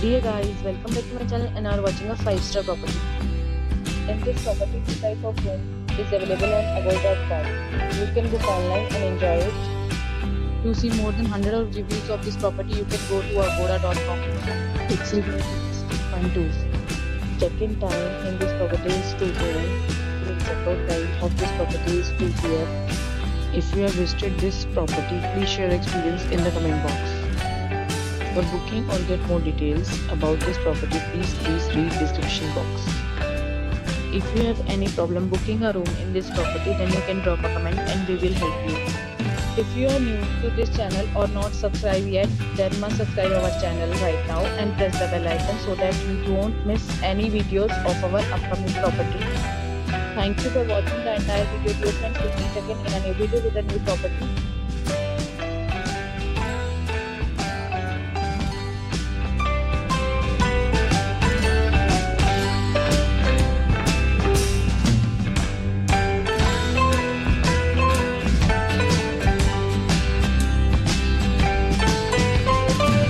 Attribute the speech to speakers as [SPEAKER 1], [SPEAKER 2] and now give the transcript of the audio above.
[SPEAKER 1] Dear guys, welcome back to my channel and are watching a 5-star property. In this property, the type of room is available on agoda.com. You can book online and enjoy it. To see more than 100 of reviews of this property, you can go to agoda.com. Its review is 6.2. Check-in time in this property is 2 p.m. The check-out time of this property is 2 p.m. If you have visited this property, please share your experience in the comment box. For booking or get more details about this property, please read description box. If you have any problem booking a room in this property, then you can drop a comment and we will help you. If you are new to this channel or not subscribed yet, then must subscribe our channel right now and press the bell icon so that you don't miss any videos of our upcoming property. Thank you for watching the entire video. Dear friends, we'll meet again in a new video with a new property.